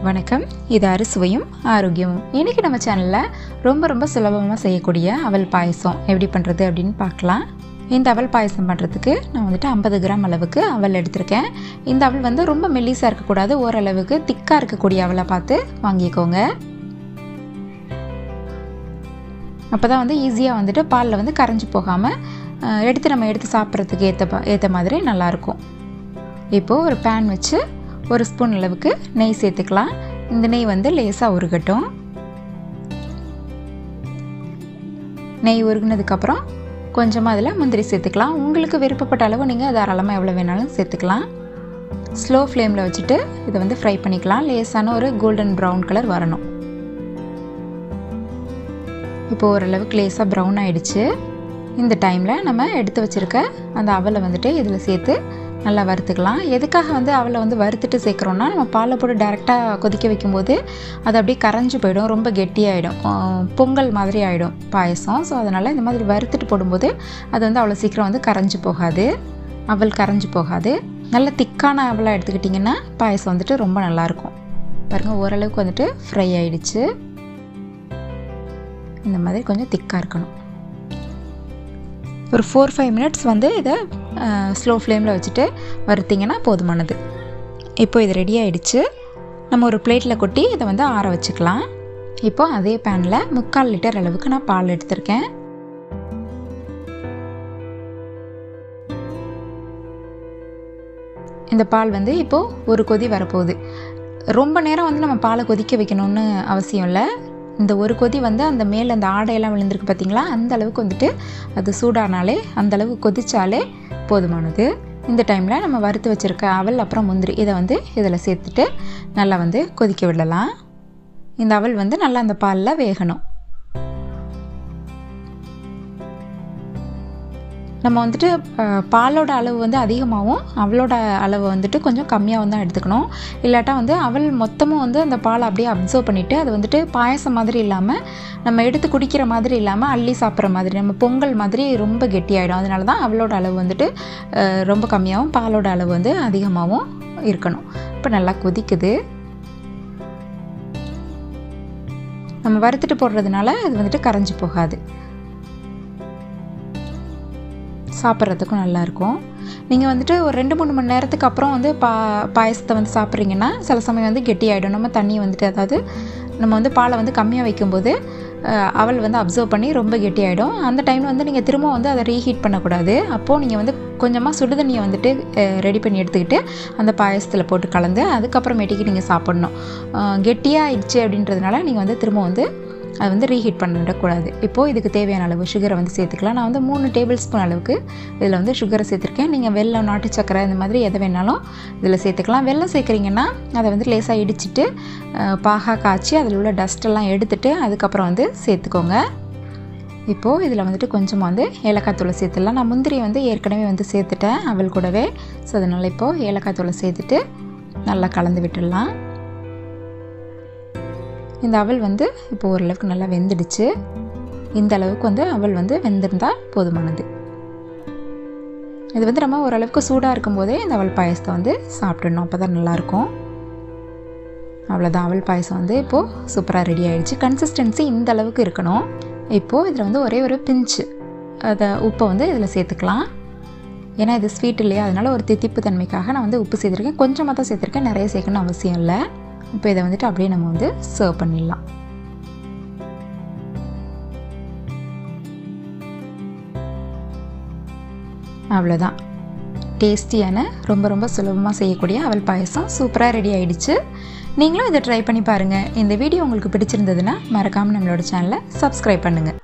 வணக்கம், இது அறுசுவையும் ஆரோக்கியமும். இன்றைக்கி நம்ம சேனலில் ரொம்ப சுலபமாக செய்யக்கூடிய அவல் பாயசம் எப்படி பண்ணுறது அப்படின்னு பார்க்கலாம். இந்த அவல் பாயசம் பண்ணுறதுக்கு நான் வந்துட்டு 50 கிராம் அளவுக்கு அவல் எடுத்திருக்கேன். இந்த அவல் ரொம்ப மெல்லிசாக இருக்கக்கூடாது, ஓரளவுக்கு திக்காக இருக்கக்கூடிய அவலை பார்த்து வாங்கிக்கோங்க. அப்போ தான் ஈஸியாக வந்துட்டு பாலில் கரைஞ்சி போகாமல் எடுத்து சாப்பிட்றதுக்கு ஏற்ற மாதிரி நல்லாயிருக்கும். இப்போது ஒரு பேன் வச்சு 1 ஸ்பூன் அளவுக்கு நெய் சேர்த்துக்கலாம். இந்த நெய் லேசாக உருகட்டும். நெய் உருகினதுக்கப்புறம் கொஞ்சமாக அதில் முந்திரி சேர்த்துக்கலாம். உங்களுக்கு விருப்பப்பட்ட அளவு நீங்கள் தாராளமாக எவ்வளோ வேணாலும் சேர்த்துக்கலாம். ஸ்லோ ஃப்ளேமில் வச்சுட்டு இதை ஃப்ரை பண்ணிக்கலாம். லேசான ஒரு கோல்டன் ப்ரௌன் கலர் வரணும். இப்போது ஓரளவுக்கு லேசாக ப்ரௌன் ஆகிடுச்சு. இந்த டைமில் நம்ம எடுத்து வச்சுருக்க அந்த அவலை இதில் சேர்த்து நல்லா வறுத்துக்கலாம். எதுக்காக அவலை வறுத்துட்டு சேர்க்குறோன்னா, நம்ம பாலில் போட்டு டைரெக்டாக கொதிக்க வைக்கும்போது அது அப்படியே கரைஞ்சி போயிடும், ரொம்ப கெட்டியாகிடும், பொங்கல் மாதிரி ஆகிடும் பாயசம். ஸோ அதனால் இந்த மாதிரி வறுத்துட்டு போடும்போது அது அவ்வளோ சீக்கிரம் கரைஞ்சி போகாது, அவல் கரைஞ்சி போகாது. நல்ல திக்கான அவலாக எடுத்துக்கிட்டிங்கன்னா பாயசம் ரொம்ப நல்லாயிருக்கும். பாருங்கள், ஓரளவுக்கு ஃப்ரை ஆகிடுச்சு. இந்த மாதிரி கொஞ்சம் திக்காக இருக்கணும். ஒரு 4-5 மினிட்ஸ் இதை ஸ்லோ ஃப்ளேமில் வச்சுட்டு வறுத்திங்கன்னா போதுமானது. இப்போ இது ரெடி ஆகிடுச்சு. நம்ம ஒரு பிளேட்டில் கொட்டி இதை ஆற வச்சுக்கலாம். இப்போது அதே பேனில் 3/4 லிட்டர் அளவுக்கு நான் பால் எடுத்திருக்கேன். இந்த பால் இப்போது ஒரு கொதி வரப்போகுது. ரொம்ப நேரம் நம்ம பாலை கொதிக்க வைக்கணும்னு அவசியம் இல்லை. இந்த ஒரு கொதி அந்த மேலே அந்த ஆடையெல்லாம் விழுந்திருக்கு பார்த்தீங்களா, அந்த அளவுக்கு அது சூடானாலே, அந்த அளவுக்கு கொதித்தாலே போதுமானது. இந்த டைமில் நம்ம வறுத்து வச்சுருக்க அவல் அப்புறம் முந்திரி இதை இதில் சேர்த்துட்டு நல்லா கொதிக்க விடலாம். இந்த அவல் நல்லா அந்த பாலில் வேகணும். நம்ம பாலோட அளவு அதிகமாகவும் அவளோட அளவு கொஞ்சம் கம்மியாக தான் எடுத்துக்கணும். இல்லாட்டா அவல் மொத்தமும் அந்த பாலை அப்படியே அப்சர்வ் பண்ணிவிட்டு அது பாயசம் மாதிரி இல்லாமல், நம்ம எடுத்து குடிக்கிற மாதிரி இல்லாமல் அள்ளி சாப்பிட்ற மாதிரி, நம்ம பொங்கல் மாதிரி ரொம்ப கெட்டியாகிடும். அதனால தான் அவளோட அளவு ரொம்ப கம்மியாகவும் பாலோட அளவு அதிகமாகவும் இருக்கணும். இப்போ நல்லா கொதிக்குது. நம்ம வறுத்துட்டு போடுறதுனால அது கரைஞ்சி போகாது, சாப்பிட்றதுக்கும் நல்லாயிருக்கும். நீங்கள் ஒரு 2-3 மணி நேரத்துக்கு அப்புறம் பாயசத்தை சாப்பிட்றீங்கன்னா சில சமயம் கெட்டியாகிடும். நம்ம தண்ணியை அதாவது நம்ம பாலை கம்மியாக வைக்கும்போது அவல் அப்சர்வ் பண்ணி ரொம்ப கெட்டியாகிடும். அந்த டைமில் நீங்கள் திரும்ப அதை ரீஹீட் பண்ணக்கூடாது. அப்போது நீங்கள் கொஞ்சமாக சுடுதண்ணியை ரெடி பண்ணி எடுத்துக்கிட்டு அந்த பாயசத்தில் போட்டு கலந்து அதுக்கப்புறமேட்டுக்கு நீங்கள் சாப்பிட்ணும். கெட்டியாக ஆயிடுச்சு அப்படின்றதுனால நீங்கள் திரும்ப அது ரீஹீட் பண்ணிடக்கூடாது. இப்போது இதுக்கு தேவையான அளவு சுகரை சேர்த்துக்கலாம். நான் 3 டேபிள் ஸ்பூன் அளவுக்கு இதில் சுகரை சேர்த்துருக்கேன். நீங்கள் வெல்லம், நாட்டு சக்கரை இந்த மாதிரி எதை வேணாலும் இதில் சேர்த்துக்கலாம். வெல்லம் சேர்க்குறீங்கன்னா அதை லேசாக இடிச்சிட்டு பாகா காய்ச்சி அதில் உள்ள டஸ்ட்டெல்லாம் எடுத்துட்டு அதுக்கப்புறம் சேர்த்துக்கோங்க. இப்போது இதில் கொஞ்சமாக ஏலக்காய் தூளை சேர்த்துடலாம். நான் முந்திரி ஏற்கனவே சேர்த்துட்டேன் அவல் கூடவே. ஸோ அதனால் இப்போது ஏலக்காய் தூளை சேர்த்துட்டு நல்லா கலந்து விட்டுடலாம். இந்த அவல் இப்போ ஓரளவுக்கு நல்லா வெந்துடுச்சு. இந்த அளவுக்கு அவல் வெந்திருந்தால் போதுமானது. இது நம்ம ஓரளவுக்கு சூடாக இருக்கும்போதே இந்த அவல் பாயசத்தை சாப்பிடணும், அப்போ தான் நல்லாயிருக்கும். அவ்வளோதான், அவல் பாயசம் இப்போது சூப்பராக ரெடி ஆகிடுச்சு. கன்சிஸ்டன்சி இந்த அளவுக்கு இருக்கணும். இப்போது இதில் ஒரே ஒரு பிஞ்சு உப்பை இதில் சேர்த்துக்கலாம். ஏன்னா இது ஸ்வீட் இல்லையா, அதனால் ஒரு தித்திப்பு தன்மைக்காக நான் உப்பு சேர்த்துருக்கேன். கொஞ்சமாக தான் சேர்த்துருக்கேன், நிறைய சேர்க்கணும்னு அவசியம் இல்லை. இப்போ இதை அப்படியே நம்ம சர்வ் பண்ணிடலாம். அவ்வளோதான், டேஸ்டியான ரொம்ப சுலபமாக செய்யக்கூடிய அவல் பாயசம் சூப்பராக ரெடி ஆகிடுச்சு. நீங்களும் இதை ட்ரை பண்ணி பாருங்கள். இந்த வீடியோ உங்களுக்கு பிடிச்சிருந்ததுன்னா மறக்காமல் நம்மளோட சேனலை சப்ஸ்கிரைப் பண்ணுங்கள்.